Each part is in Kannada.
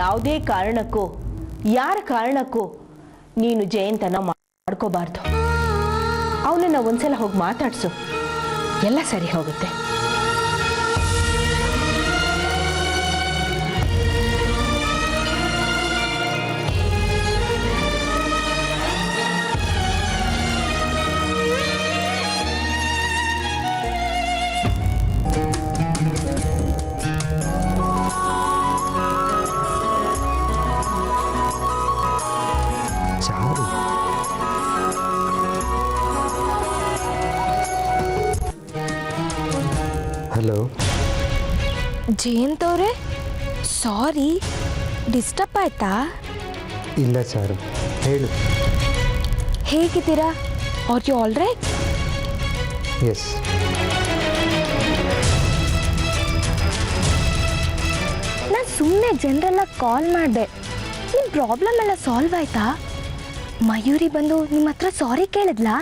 ಯಾವುದೇ ಕಾರಣಕ್ಕೂ ಯಾರ ಕಾರಣಕ್ಕೂ ನೀನು ಜಯಂತನ ಮಾಡ್ಕೋಬಾರ್ದು. ಅವನನ್ನ ಒಂದ್ಸಲ ಹೋಗಿ ಮಾತಾಡ್ಸು, ಎಲ್ಲ ಸರಿ ಹೋಗುತ್ತೆ. ಹಲೋ ಜಯಂತ್ ಅವರೇ, ಸಾರಿ, ಡಿಸ್ಟರ್ಬ್ ಆಯ್ತಾ? ಇಲ್ಲ ಚಾರು, ಹೇಳು. ಹೇಗಿದ್ದೀರಾ? Are you all right? Yes. ನಾನು ಸುಮ್ಮನೆ ಜನರೆಲ್ಲ ಕಾಲ್ ಮಾಡಿದೆ. ನಿಮ್ಮ ಪ್ರಾಬ್ಲಮ್ ಎಲ್ಲ ಸಾಲ್ವ್ ಆಯ್ತಾ? ಮಯೂರಿ ಬಂದು ನಿಮ್ಮ ಹತ್ರ ಸಾರಿ ಕೇಳಿದ್ಲಾ?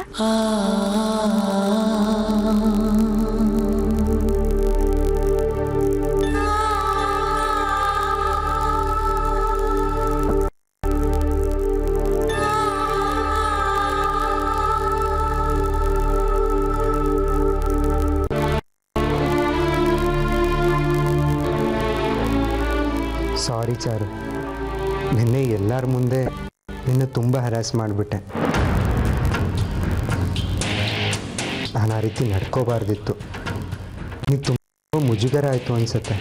ಸಾರಿ ಚಾರು, ನಿನ್ನೆ ಎಲ್ಲರ ಮುಂದೆ ನಿನ್ನ ತುಂಬ ಹ್ಯಾರಾಸ್ ಮಾಡಿಬಿಟ್ಟೆ. ನಾನು ಆ ರೀತಿ ನಡ್ಕೋಬಾರ್ದಿತ್ತು. ನೀನು ತುಂಬ ಮುಜುಗರ ಆಯಿತು ಅನಿಸುತ್ತೆ.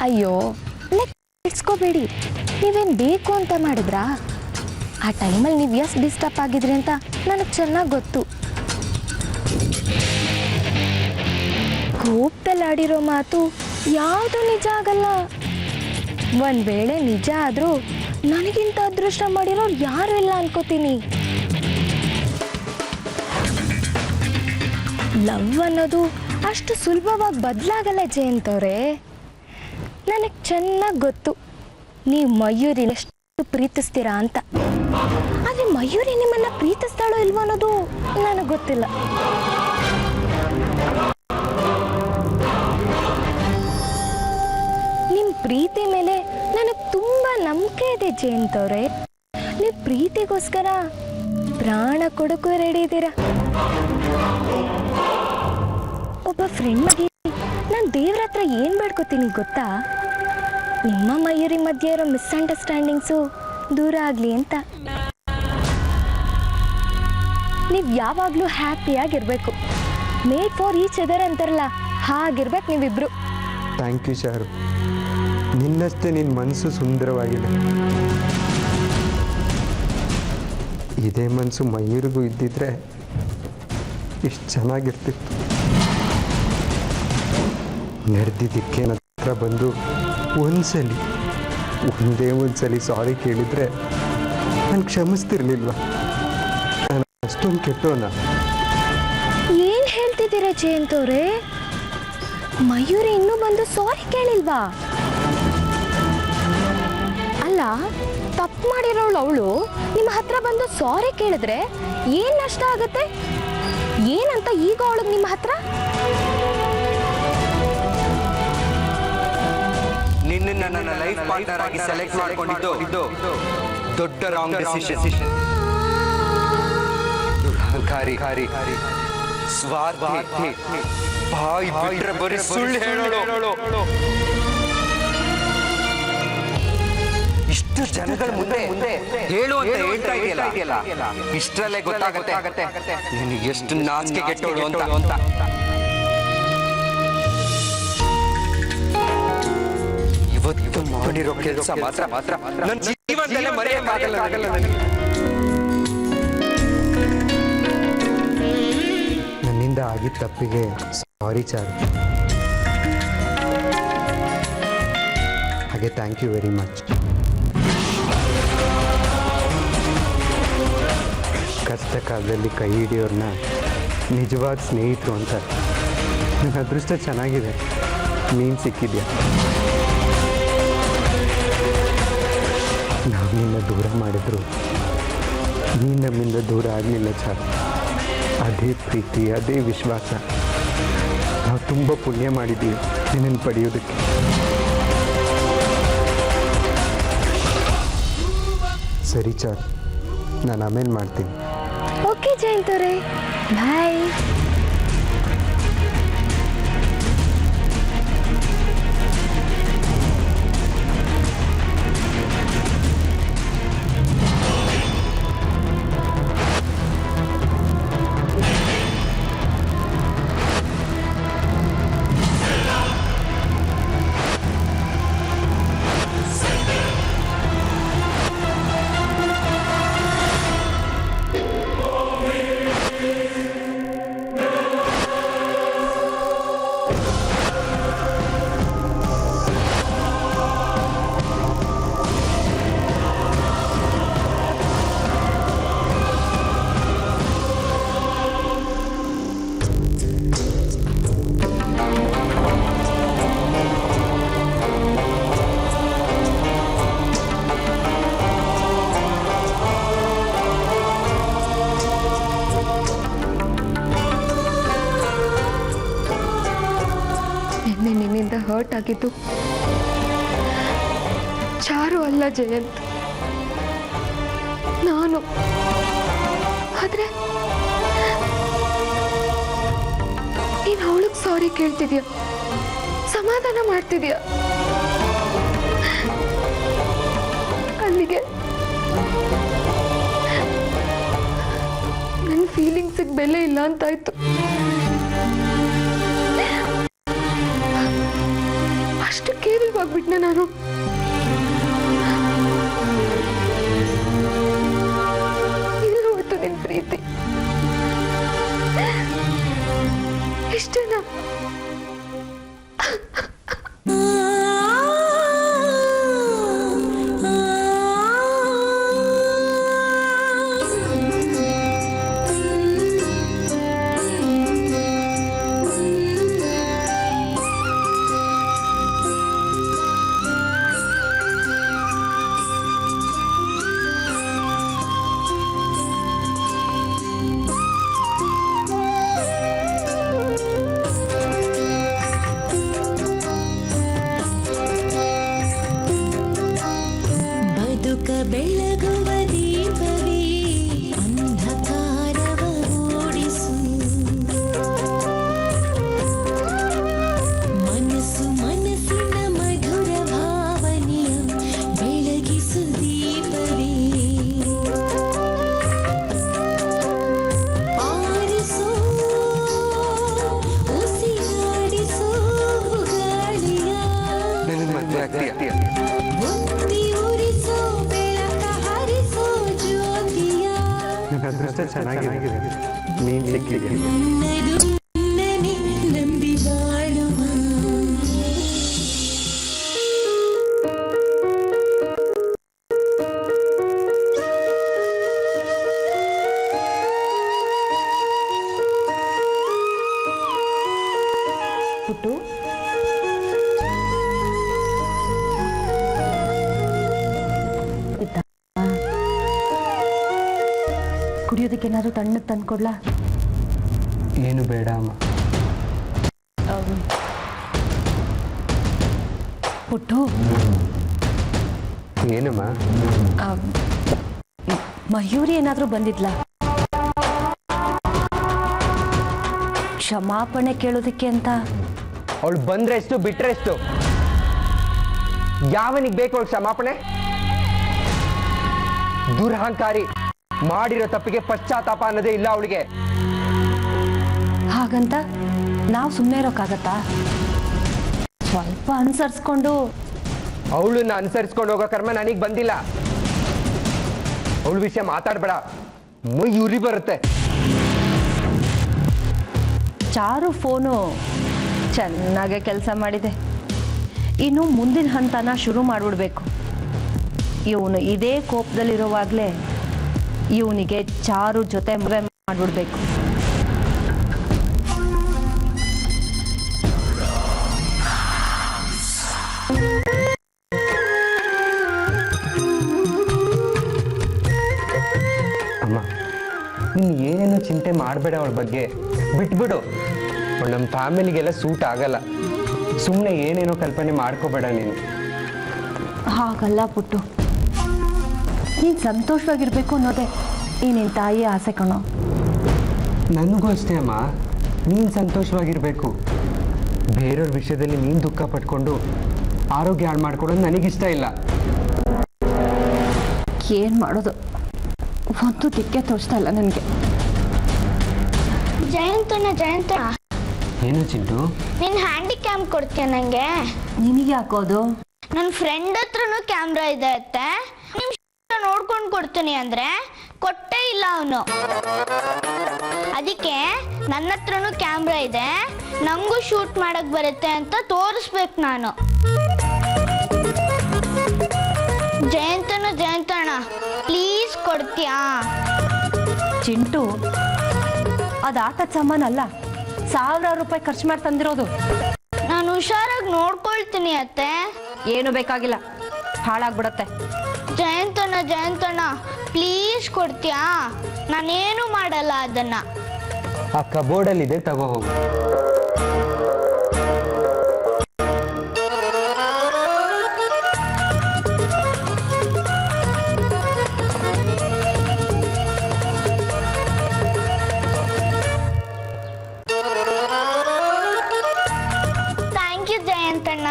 ಅಯ್ಯೋ, ಇಸ್ಕೋಬೇಡಿ. ನೀವೇನು ಬೇಕು ಅಂತ ಮಾಡಿದ್ರಾ? ಆ ಟೈಮಲ್ಲಿ ನೀವು ಎಷ್ಟು ಡಿಸ್ಟರ್ಬ್ ಆಗಿದ್ರಿ ಅಂತ ನನಗೆ ಚೆನ್ನಾಗಿ ಗೊತ್ತು. ಕೋಪದಲ್ಲಿ ಆಡಿರೋ ಮಾತು ಯಾವುದು ನಿಜ ಆಗಲ್ಲ. ಒಂದು ವೇಳೆ ನಿಜ ಆದರೂ ನನಗಿಂತ ಅದೃಷ್ಟ ಮಾಡಿರೋರು ಯಾರು ಇಲ್ಲ ಅನ್ಕೋತೀನಿ. ಲವ್ ಅನ್ನೋದು ಅಷ್ಟು ಸುಲಭವಾಗಿ ಬದಲಾಗಲ್ಲ ಜಯಂತ್ ಅವರೇ. ನನಗೆ ಚೆನ್ನಾಗಿ ಗೊತ್ತು ನೀವು ಮಯೂರಿನ ಎಷ್ಟು ಪ್ರೀತಿಸ್ತೀರಾ ಅಂತ. ಆದರೆ ಮಯೂರಿ ನಿಮ್ಮನ್ನು ಪ್ರೀತಿಸ್ತಾಳೋ ಇಲ್ವೋ ಅನ್ನೋದು ನನಗೆ ಗೊತ್ತಿಲ್ಲ. ಪ್ರೀತಿ ಮೇಲೆ ನನಗೆ ತುಂಬ ನಂಬಿಕೆ ಇದೆ ಜಯಂತ್ ಅವರೇ. ನೀವು ಪ್ರೀತಿಗೋಸ್ಕರ ಪ್ರಾಣ ಕೊಡೋಕ್ಕೂ ರೆಡಿ ಇದ್ದೀರಾ. ಒಬ್ಬ ಫ್ರೆಂಡ್ ಆಗಿ ನಾನು ದೇವ್ರ ಹತ್ರ ಏನು ಬೇಡ್ಕೋತೀನಿ ಗೊತ್ತಾ? ನಿಮ್ಮ ಮಯೂರಿ ಮಧ್ಯೆ ಇರೋ ಮಿಸ್ಅಂಡರ್ಸ್ಟ್ಯಾಂಡಿಂಗ್ಸು ದೂರ ಆಗಲಿ ಅಂತ. ನೀವು ಯಾವಾಗಲೂ ಹ್ಯಾಪಿಯಾಗಿರ್ಬೇಕು. ಮೇಡ್ ಫಾರ್ ಈಚ್ ಅದರ್ ಅಂತಾರಲ್ಲ, ಹಾಗಿರ್ಬೇಕು ನೀವಿಬ್ರು. ಥ್ಯಾಂಕ್ ಯು ಚಾರು, ನಿನ್ನಷ್ಟೇ ನಿನ್ನ ಮನಸ್ಸು ಸುಂದರವಾಗಿದೆ. ಇದೇ ಮನಸ್ಸು ಮಯೂರಿಗೂ ಇದ್ದಿದ್ರೆ ಇಷ್ಟು ಚೆನ್ನಾಗಿರ್ತಿತ್ತು. ನಡೆದಿದ್ದಕ್ಕೆ ನನ್ನ ಹತ್ರ ಬಂದು ಒಂದೇ ಒಂದ್ಸಲಿ ಸಾರಿ ಕೇಳಿದರೆ ನಾನು ಕ್ಷಮಿಸ್ತಿರ್ಲಿಲ್ವ? ನಾನು ಅಷ್ಟೊಂದು ಕೆಟ್ಟೋನ? ಏನು ಹೇಳ್ತಿದ್ದೀರಾ ಜಯಂತ್ ಅವರೇ? ಮಯೂರಿ ಇನ್ನೂ ಬಂದು ಸಾರಿ ಕೇಳಿಲ್ವಾ? ಅಲ್ಲ, ತಪ್ಪು ಮಾಡಿರೋಳು ಅವಳು ನಿಮ್ಮ ಹತ್ರ ಬಂದು ಸಾರಿ ಕೇಳಿದ್ರೆ ಏನು ನಷ್ಟ ಆಗುತ್ತೆ? ಏನಂತ ಈಗ ಅವಳು ನಿಮ್ಮ ಹತ್ರ? ನಿನ್ನನ್ನು ನನ್ನ ಲೈಫ್ ಪಾರ್ಟ್ನರ್ ಆಗಿ ಸೆಲೆಕ್ಟ್ ಮಾಡಿಕೊಂಡಿದ್ದು ದೊಡ್ಡ ರಾಂಗ್ ಡಿಸಿಷನ್. ಅಹಂಕಾರಿ, ಸ್ವಾರ್ಥಿ, ಬಾಯಿ ಬಿಟ್ರೆ ಬರೀ ಸುಳ್ಳು ಹೇಳೋಳು. ಇಷ್ಟು ಜನಗಳ ಮುಂದೆ ಹೇಳು ಅಂತ ಹೇಳ್ತಾ ಇದೆಯಲ್ಲ, ಇಷ್ಟರಲ್ಲೇ ಗೊತ್ತಾಗುತ್ತೆ ನಿನಗೆ ಎಷ್ಟು ನಾಚಿಕೆ ಕೆಟ್ಟೋಳು ಅಂತ. ಇವತ್ತು ಮಾಡಿರೋ ಕೆಲಸ ಮಾತ್ರ ನನ್ನ ಜೀವನದಲ್ಲೇ ಮರೆಯಕ್ಕಾಗಲ್ಲ ನನಗೆ. ನನ್ನಿಂದ ಆಗಿದ್ದ ತಪ್ಪಿಗೆ ಸಾರಿ ಚಾರು. ಹಾಗೆ ಥ್ಯಾಂಕ್ ಯು ವೆರಿ ಮಚ್. ಕಷ್ಟ ಕಾಲದಲ್ಲಿ ಕೈ ಹಿಡಿಯೋರ್ನ ನಿಜವಾದ ಸ್ನೇಹಿತರು ಅಂತ. ನನ್ನ ಅದೃಷ್ಟ ಚೆನ್ನಾಗಿದೆ, ನೀನು ಸಿಕ್ಕಿದ್ಯಾ. ನಾವು ನಿನ್ನ ದೂರ ಮಾಡಿದ್ರು ನೀನು ನಮ್ಮಿಂದ ದೂರ ಆಗಲಿಲ್ಲ ಚಾರು. ಅದೇ ಪ್ರೀತಿ, ಅದೇ ವಿಶ್ವಾಸ ನಾವು ತುಂಬ ಪುಣ್ಯ ಮಾಡಿದ್ದೀವಿ ನಿನ್ನನ್ನು ಪಡೆಯೋದಕ್ಕೆ. ಸರಿ ಚಾರ್, ನಾನು ಆಮೇಲೆ ಮಾಡ್ತೀನಿ. ಓಕೆ ಜಯಂತ್ ಅವರೇ, ಬಾಯ್. ನಿನ್ನಿಂದ ಹರ್ಟ್ ಆಗಿದ್ದು ಚಾರು ಅಲ್ಲ ಜಯಂತ್, ನಾನು. ಆದ್ರೆ ನೀನು ಅವಳಿಗೆ ಸಾರಿ ಕೇಳ್ತಿದ್ಯಾ, ಸಮಾಧಾನ ಮಾಡ್ತಿದ್ಯಾ. ಅಲ್ಲಿಗೆ ನನ್ನ ಫೀಲಿಂಗ್ಸಿಗೆ ಬೆಲೆ ಇಲ್ಲ ಅಂತಾಯ್ತು. ಅಷ್ಟು ಕೇವಲವಾಗ್ಬಿಟ್ನ ನಾನು. ಇಲ್ಲಿ ಹೋಯ್ತು ನಿನ್ ಪ್ರೀತಿ. ಇಷ್ಟೇನಾ? ಬೆಳಗುವ ದೀಪವೇ ಅಂಧಕಾರವ ಓಡಿಸು, ಮನಸ್ಸು ಮನಸ್ಸಿನ ಮಧುರ ಭಾವನೆಯ ಬೆಳಗಿಸು ದೀಪವೇ, ಆರಿಸೋ ಉಸಿರಾಡಿಸೋ ಗಾಳಿಯ, ನನ್ನ ಮದುವೆ ಆಗ್ತೀಯ? ನನ್ನ ಅದೃಷ್ಟ ಚೆನ್ನಾಗಿದೆ, ನೀನು ಸಿಕ್ಕಿದೆ. ನಂಬಿ ಬಾಳುವ ಪುಟ್ಟು, ಕುಡಿಯೋದಕ್ಕೆ ಏನಾದರೂ ತಣ್ಣಗೆ ತಂದ್ಕೊಡ್ಲಾ? ಏನು ಬೇಡ ಅಮ್ಮ. ಪುಟ್ಟು, ಏನಮ್ಮ? ಮಯೂರಿ ಏನಾದರೂ ಬಂದಿದ್ಲಾ ಕ್ಷಮಾಪಣೆ ಕೇಳೋದಕ್ಕೆ ಅಂತ? ಅವಳು ಬಂದ್ರೆ ಎಷ್ಟು ಬಿಟ್ರೆ ಎಷ್ಟು? ಯಾವನಿಗೆ ಬೇಕು ಅವಳು ಕ್ಷಮಾಪಣೆ? ದುರಹಂಕಾರಿ, ಮಾಡಿರೋ ತಪ್ಪಿಗೆ ಪಶ್ಚಾತ್ತಾಪ ಅನ್ನೋದೇ ಇಲ್ಲ ಅವಳಿಗೆ. ಹಾಗಂತ ನಾವು ಸುಮ್ಮನೆ ಇರೋಕ್ಕಾಗತ್ತಾ? ಸ್ವಲ್ಪ ಅನುಸರಿಸ್ಕೊಂಡು. ಅವಳನ್ನ ಅನುಸರಿಸ್ಕೊಂಡು ಹೋಗೋ ಕರ್ಮ ನನಗೆ ಬಂದಿಲ್ಲ. ಅವಳ ವಿಷಯ ಮಾತಾಡ್ಬೇಡ, ಮೈ ಉರಿ ಬರುತ್ತೆ. ಚಾರು ಫೋನು ಚೆನ್ನಾಗೆ ಕೆಲಸ ಮಾಡಿದೆ. ಇನ್ನು ಮುಂದಿನ ಹಂತನ ಶುರು ಮಾಡಿಬಿಡ್ಬೇಕು. ಇವನು ಇದೇ ಕೋಪದಲ್ಲಿರುವಾಗಲೇ ಇವನಿಗೆ ಚಾರು ಜೊತೆ ಮದುವೆ ಮಾಡಿಬಿಡ್ಬೇಕು. ಅಮ್ಮ, ನೀನು ಏನೇನೋ ಚಿಂತೆ ಮಾಡಬೇಡ, ಅವಳ ಬಗ್ಗೆ ಬಿಟ್ಬಿಡು. ನಮ್ಮ ಫ್ಯಾಮಿಲಿಗೆಲ್ಲ ಸೂಟ್ ಆಗಲ್ಲ. ಸುಮ್ಮನೆ ಏನೇನೋ ಕಲ್ಪನೆ ಮಾಡ್ಕೋಬೇಡ ನೀನು. ಹಾಗಲ್ಲ ಪುಟ್ಟು, ನೀನು ಸಂತೋಷವಾಗಿರ್ಬೇಕು ಅನ್ನೋದೇ ಈ ನಿನ್ನ ತಾಯಿಯ ಆಸೆ ಕಣೋ. ನನಗೂ ಅಷ್ಟೇ ಅಮ್ಮ, ನೀನು ಸಂತೋಷವಾಗಿರಬೇಕು. ಬೇರೆಯವ್ರ ವಿಷಯದಲ್ಲಿ ನೀನು ದುಃಖ ಪಟ್ಕೊಂಡು ಆರೋಗ್ಯ ಹಾಳು ಮಾಡ್ಕೊಡೋದು ನನಗಿಷ್ಟ ಇಲ್ಲ. ಏನು ಮಾಡೋದು, ಒಂದು ದಿಕ್ಕೆ ತೋರಿಸ್ತಾ ಇಲ್ಲ ನನಗೆ. ಜಯಂತ ಏನು ಚಿಂಟು? ನೀನು ಹ್ಯಾಂಡಿಕ್ಯಾಮ್ ಕೊಡ್ತೀಯ ನನಗೆ? ನಿನಗೆ ಹಾಕೋದು? ನನ್ನ ಫ್ರೆಂಡ್ ಹತ್ರನೂ ಕ್ಯಾಮ್ರಾ ಇದೆ ಅತ್ತೆ. ನಿಮ್ಮ ನೋಡ್ಕೊಂಡು ಕೊಡ್ತೀನಿ ಅಂದರೆ ಕೊಟ್ಟೇ ಇಲ್ಲ ಅವನು. ಅದಕ್ಕೆ ನನ್ನ ಹತ್ರನೂ ಕ್ಯಾಮ್ರಾ ಇದೆ, ನನಗೂ ಶೂಟ್ ಮಾಡಕ್ಕೆ ಬರುತ್ತೆ ಅಂತ ತೋರಿಸ್ಬೇಕು ನಾನು. ಜಯಂತಣ್ಣ ಪ್ಲೀಸ್ ಕೊಡ್ತೀಯಾ? ಚಿಂಟು, ಅದು ಆಟದ ಸಾಮಾನಲ್ಲ, 1000 ರೂಪಾಯಿ ಖರ್ಚು ಮಾಡಿ ತಂದಿರೋದು. ನಾನು ಹುಷಾರಾಗಿ ನೋಡ್ಕೊಳ್ತೀನಿ ಅತ್ತೆ. ಏನು ಬೇಕಾಗಿಲ್ಲ, ಹಾಳಾಗ್ಬಿಡತ್ತೆ. ಜಯಂತಣ್ಣ ಪ್ಲೀಸ್ ಕೊಡ್ತೀಯಾ? ನಾನೇನು ಮಾಡಲ್ಲ ಅದನ್ನ. ಆ ಕಬೋರ್ಡಲ್ಲಿದೆ, ತಗೋ ಹೋಗು. ಥ್ಯಾಂಕ್ ಯು ಜಯಂತಣ್ಣ.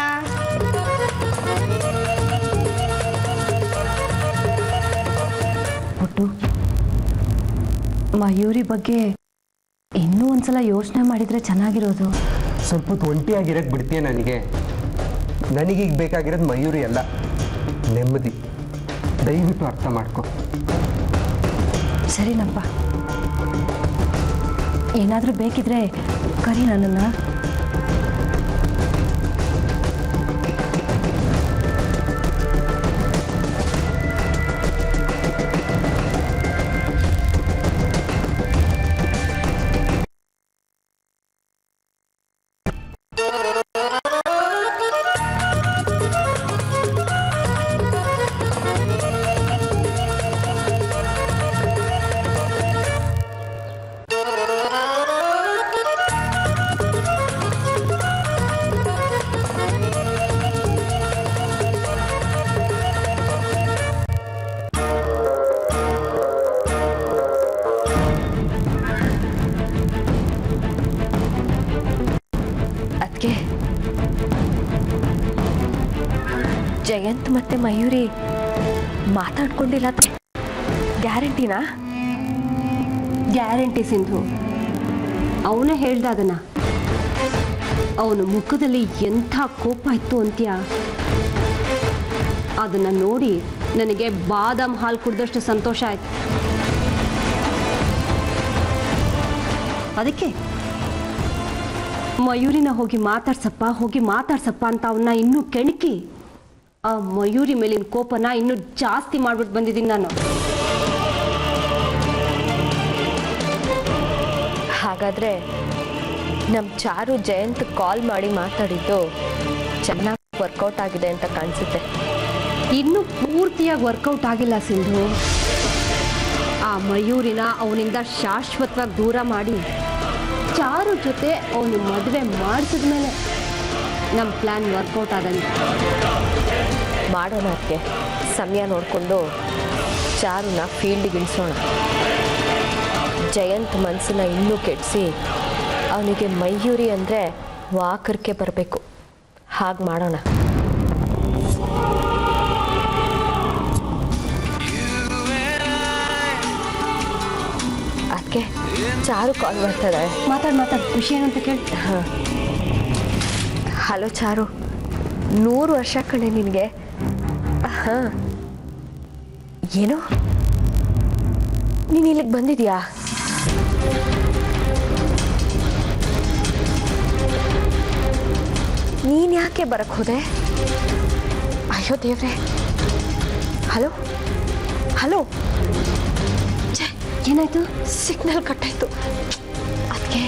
ಪುಟ್ಟು, ಮಯೂರಿ ಬಗ್ಗೆ ಇನ್ನೂ ಒಂದ್ಸಲ ಯೋಚನೆ ಮಾಡಿದ್ರೆ ಚೆನ್ನಾಗಿರೋದು. ಸ್ವಲ್ಪ ಹೊತ್ತು ಒಂಟಿಯಾಗಿರಕ್ಕೆ ಬಿಡ್ತೀಯ ನನಗೆ? ನನಗೀಗ ಬೇಕಾಗಿರೋದು ಮಯೂರಿ ಅಲ್ಲ, ನೆಮ್ಮದಿ. ದಯವಿಟ್ಟು ಅರ್ಥ ಮಾಡ್ಕೊ. ಸರಿನಪ್ಪ, ಏನಾದರೂ ಬೇಕಿದ್ರೆ ಕರಿ ನನ್ನನ್ನು. ಜಯಂತ್ ಮತ್ತೆ ಮಯೂರಿ ಮಾತಾಡ್ಕೊಂಡಿಲ್ಲ, ಗ್ಯಾರಂಟಿನಾ? ಗ್ಯಾರಂಟಿ ಸಿಂಧು. ಅವನೇ ಹೇಳ್ದ ಅದನ್ನ. ಅವನ ಮುಖದಲ್ಲಿ ಎಂಥ ಕೋಪ ಇತ್ತು ಅಂತೀಯ. ಅದನ್ನ ನೋಡಿ ನನಗೆ ಬಾದಾಮ್ ಹಾಲು ಕುಡಿದಷ್ಟು ಸಂತೋಷ ಆಯ್ತು. ಅದಕ್ಕೆ ಮಯೂರಿನ ಹೋಗಿ ಮಾತಾಡ್ಸಪ್ಪ ಅಂತ ಅವನ್ನ ಇನ್ನೂ ಕೆಣಕಿ ಆ ಮಯೂರಿ ಮೇಲಿನ ಕೋಪನ ಇನ್ನೂ ಜಾಸ್ತಿ ಮಾಡ್ಬಿಟ್ಟು ಬಂದಿದ್ದೀನಿ ನಾನು. ಹಾಗಾದ್ರೆ ನಮ್ಮ ಚಾರು ಜಯಂತ್ ಕಾಲ್ ಮಾಡಿ ಮಾತಾಡಿದ್ದು ಚೆನ್ನಾಗಿ ವರ್ಕೌಟ್ ಆಗಿದೆ ಅಂತ ಕಾಣಿಸುತ್ತೆ. ಇನ್ನೂ ಪೂರ್ತಿಯಾಗಿ ವರ್ಕೌಟ್ ಆಗಿಲ್ಲ ಸಿಂಧು. ಆ ಮಯೂರಿನ ಅವನಿಂದ ಶಾಶ್ವತವಾಗಿ ದೂರ ಮಾಡಿ ಚಾರು ಜೊತೆ ಅವನು ಮದುವೆ ಮಾಡಿಸಿದ್ಮೇಲೆ ನಮ್ಮ ಪ್ಲ್ಯಾನ್ ವರ್ಕೌಟ್ ಆದಂಗೆ. ಮಾಡೋಣ ಅದಕ್ಕೆ ಸಮಯ ನೋಡಿಕೊಂಡು ಚಾರುನ ಫೀಲ್ಡಿಗೆ ಇಳಿಸೋಣ. ಜಯಂತ್ ಮನಸ್ಸನ್ನ ಇನ್ನೂ ಕೆಡಿಸಿ ಅವನಿಗೆ ಮಯೂರಿ ಅಂದರೆ ವಾಕರ್ಕೆ ಬರಬೇಕು. ಹಾಗೆ ಮಾಡೋಣ. ಅದಕ್ಕೆ ಚಾರು ಕಾಲ್ ಮಾಡ್ತಾಳೆ. ಮಾತಾಡು, ವಿಷಯ ಏನು ಅಂತ ಕೇಳಿ. ಹಾಂ, ಹಲೋ ಚಾರು, 100 ವರ್ಷ ಕಣೆ ನಿನಗೆ. ಹಾಂ, ಏನು ನೀನು ಇಲ್ಲಿಗೆ ಬಂದಿದ್ಯಾ? ನೀನು ಯಾಕೆ ಬರಕ್ಕೆ ಹೋದೆ? ಅಯ್ಯೋ ದೇವ್ರೆ. ಹಲೋ ಛೇ, ಏನಾಯ್ತು? ಸಿಗ್ನಲ್ ಕಟ್ಟಾಯ್ತು. ಅದಕ್ಕೆ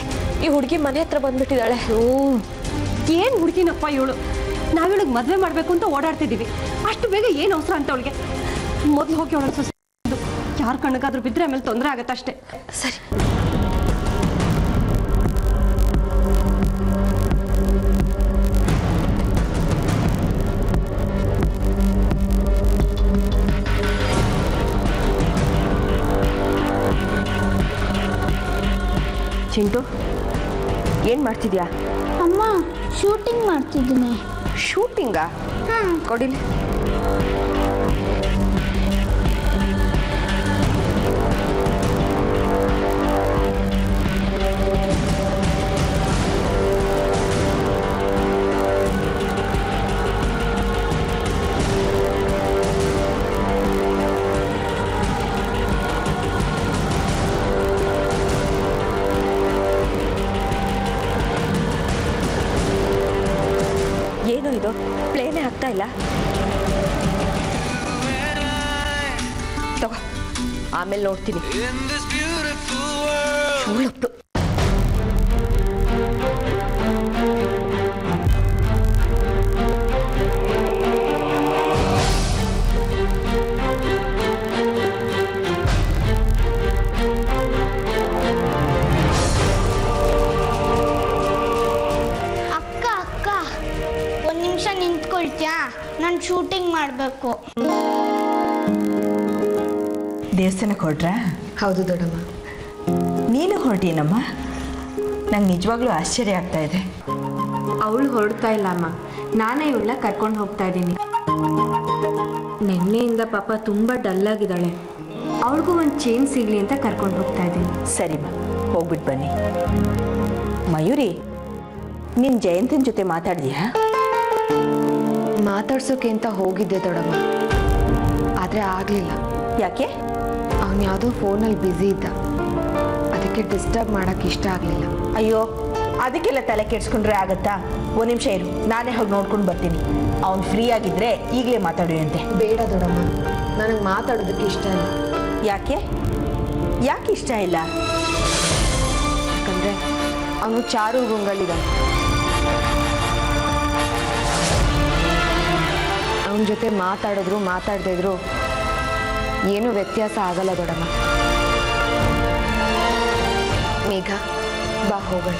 ಈ ಹುಡುಗಿ ಮನೆ ಹತ್ರ ಬಂದ್ಬಿಟ್ಟಿದ್ದಾಳೆ. ಏನು ಹುಡುಗಿನಪ್ಪ ಇವಳು. ನಾವಿವಳಿಗೆ ಮದುವೆ ಮಾಡಬೇಕು ಅಂತ ಓಡಾಡ್ತಿದ್ದೀವಿ. ಅಷ್ಟು ಬೇಗ ಏನು ಅವಸರ ಅಂತ ಅವಳಿಗೆ? ಮೊದಲು ಹೋಗಿ ಅವಳ ಸೊಸೆ ಯಾರು ಕಣ್ಣಗಾದ್ರೂ ಬಿದ್ದರೆ ಆಮೇಲೆ ತೊಂದರೆ ಆಗತ್ತಷ್ಟೇ. ಸರಿ. ಚಿಂಟು ಏನು ಮಾಡ್ತಿದ್ಯಾ? ಅಮ್ಮ ಶೂಟಿಂಗ್ ಮಾಡ್ತಿದ್ದೀನಿ. ಶೂಟಿಂಗಾ? ಕೊಡಿಲಿ. ಏನು ಇದು ಪ್ಲೇನೇ ಆಗ್ತಾ ಇಲ್ಲ. ತಗೋ, ಆಮೇಲೆ ನೋಡ್ತೀನಿ. ಚೂಳಪ್ಪು. ಅಕ್ಕ ಅಕ್ಕ ಒಂದು ನಿಮಿಷ ನಿಂತ್ಕೊಳ್ತೀಯಾ? ನಾನು ಶೂಟಿಂಗ್ ಮಾಡಬೇಕು. ದೇವಸ್ಥಾನಕ್ಕೆ ಹೊರಟ್ರಾ? ಹೌದು ದೊಡ್ಡಮ್ಮ. ನೀನು ಹೊರಟೀನಮ್ಮ? ನಂಗೆ ನಿಜವಾಗ್ಲೂ ಆಶ್ಚರ್ಯ ಆಗ್ತಾ ಇದೆ. ಅವಳು ಹೊರಡ್ತಾ ಇಲ್ಲ ಅಮ್ಮ, ನಾನೇ ಇವಳನ್ನ ಕರ್ಕೊಂಡು ಹೋಗ್ತಾ ಇದ್ದೀನಿ. ನಿನ್ನೆಯಿಂದ ಪಾಪ ತುಂಬ ಡಲ್ಲಾಗಿದ್ದಾಳೆ, ಅವಳಿಗೂ ಒಂದು ಚೇಂಜ್ ಸಿಗಲಿ ಅಂತ ಕರ್ಕೊಂಡು ಹೋಗ್ತಾ ಇದ್ದೀನಿ. ಸರಿಮ್ಮ, ಹೋಗ್ಬಿಟ್ಟು ಬನ್ನಿ. ಮಯೂರಿ, ನಿನ್ನ ಜಯಂತನ ಜೊತೆ ಮಾತಾಡಿದ್ಯಾ? ಮಾತಾಡ್ಸೋಕೆ ಅಂತ ಹೋಗಿದ್ದೆ ದೊಡ್ಡಮ್ಮ, ಆದರೆ ಆಗಲಿಲ್ಲ. ಯಾಕೆ? ಅವನು ಯಾವುದೋ ಫೋನಲ್ಲಿ ಬ್ಯುಸಿ ಇದ್ದ, ಅದಕ್ಕೆ ಡಿಸ್ಟರ್ಬ್ ಮಾಡೋಕ್ಕೆ ಇಷ್ಟ ಆಗಲಿಲ್ಲ. ಅಯ್ಯೋ, ಅದಕ್ಕೆಲ್ಲ ತಲೆ ಕೆಡ್ಸ್ಕೊಂಡ್ರೆ ಆಗತ್ತಾ? ಒಂದು ನಿಮಿಷ ಇರು, ನಾನೇ ಹೋಗಿ ನೋಡ್ಕೊಂಡು ಬರ್ತೀನಿ. ಅವ್ನು ಫ್ರೀ ಆಗಿದ್ರೆ ಈಗಲೇ ಮಾತಾಡುವಂತೆ. ಬೇಡ ದೊಡ್ಡಮ್ಮ, ನನಗೆ ಮಾತಾಡೋದಕ್ಕೆ ಇಷ್ಟ ಇಲ್ಲ. ಯಾಕೆ? ಯಾಕೆ ಇಷ್ಟ ಇಲ್ಲ? ಯಾಕಂದರೆ ಅವನು ಚಾರು ರೂಮ್ಗಳಿದ್ದಾನೆ. ಅವನ ಜೊತೆ ಮಾತಾಡಿದ್ರು ಮಾತಾಡದೇ ಇದ್ರು ಏನೂ ವ್ಯತ್ಯಾಸ ಆಗಲ್ಲ ದೊಡ್ಡಮ್ಮ. ಮೇಘ, ಬಾ ಹೋಗೋಣ.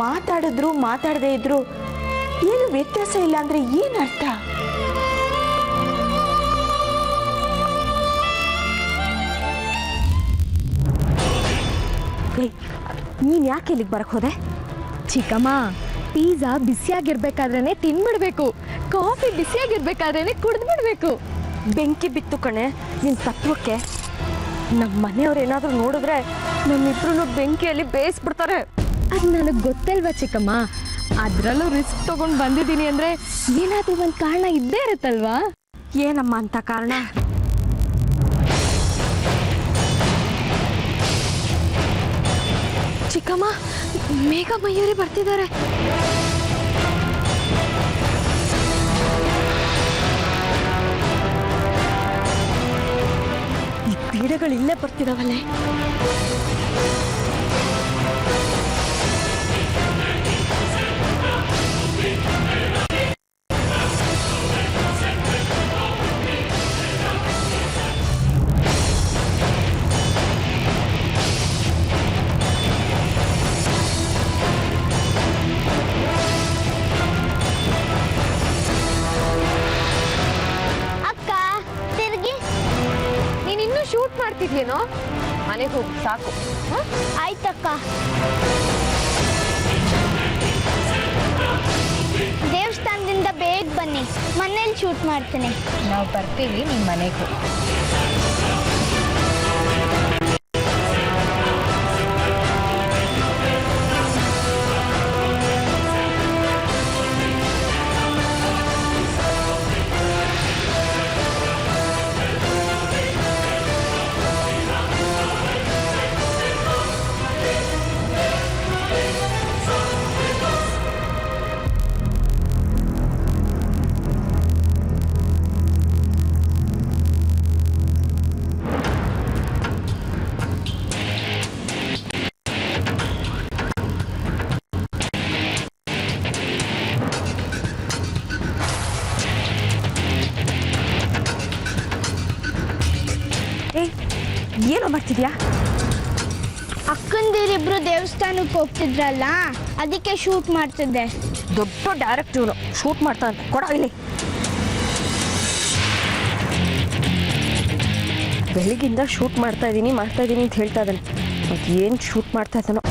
ಮಾತಾಡಿದ್ರು ಮಾತಾಡದೇ ಇದ್ರು ಏನು ವ್ಯತ್ಯಾಸ ಇಲ್ಲ ಅಂದ್ರೆ ಏನು ಅರ್ಥ? ನೀನು ಯಾಕೆ ಇಲ್ಲಿಗೆ ಬರಕ್ಕೆ ಹೋದೆ? ಚಿಕ್ಕಮ್ಮ, ಪಿಜ್ಜಾ ಬಿಸಿಯಾಗಿರ್ಬೇಕಾದ್ರೇ ತಿನ್ಬಿಡ್ಬೇಕು, ಕಾಫಿ ಬಿಸಿಯಾಗಿರ್ಬೇಕಾದ್ರೇ ಕುಡಿದ್ಬಿಡ್ಬೇಕು. ಬೆಂಕಿ ಬಿತ್ತು ಕಣೆ ನಿನ್ನ ತತ್ವಕ್ಕೆ. ನಮ್ಮ ಮನೆಯವ್ರು ಏನಾದರೂ ನೋಡಿದ್ರೆ ನಮ್ಮಿಬ್ರು ಬೆಂಕಿಯಲ್ಲಿ ಬೇಯಿಸ್ಬಿಡ್ತಾರೆ. ಅದು ನನಗೆ ಗೊತ್ತಲ್ವ ಚಿಕ್ಕಮ್ಮ, ಅದರಲ್ಲೂ ರಿಸ್ಕ್ ತೊಗೊಂಡು ಬಂದಿದ್ದೀನಿ ಅಂದರೆ ಏನಾದರೂ ಒಂದು ಕಾರಣ ಇದ್ದೇ ಇರುತ್ತಲ್ವಾ? ಏನಮ್ಮ ಅಂತ ಕಾರಣ? ಚಿಕ್ಕಮ್ಮ, ಮೇಘ ಮಯೂರಿ ಬರ್ತಿದ್ದಾರೆ. ಈ ಪೀಡೆಗಳು ಇಲ್ಲೇ ಬರ್ತಿದಾವಲ್ಲೇ. ಶೂಟ್ ಮಾಡ್ತಿದ್ಲೇನೋ? ಮನೆಗೆ ಹೋಗಿ ಸಾಕು. ಆಯ್ತಕ್ಕ. ದೇವಸ್ಥಾನದಿಂದ ಬೇಗ ಬನ್ನಿ, ಮನೇಲಿ ಶೂಟ್ ಮಾಡ್ತೀನಿ. ನಾವು ಬರ್ತೀವಿ ನಿಮ್ಮ ಮನೆಗೆ ಹೋಗಿ. ಏನೋ ಮಾಡ್ತಿದ್ಯಾ? ಅಕ್ಕನ ಅಣ್ಣಂದಿರಿಬ್ರು ದೇವಸ್ಥಾನಕ್ಕೆ ಹೋಗ್ತಿದ್ರಲ್ಲ ಅದಕ್ಕೆ ಶೂಟ್ ಮಾಡ್ತಿದ್ದೆ. ದೊಡ್ಡ ಡೈರೆಕ್ಟ್ ಇವನು ಶೂಟ್ ಮಾಡ್ತಾನಂತೆ. ಕೊಡ ಇಲ್ಲಿ. ಬೆಳಿಗ್ಗಿಂದ ಶೂಟ್ ಮಾಡ್ತಾ ಇದ್ದೀನಿ ಅಂತ ಹೇಳ್ತಾ ಇದ್ದಾನೆ. ಅದು ಏನು ಶೂಟ್ ಮಾಡ್ತಾ ಇದ್ದಾನೋ.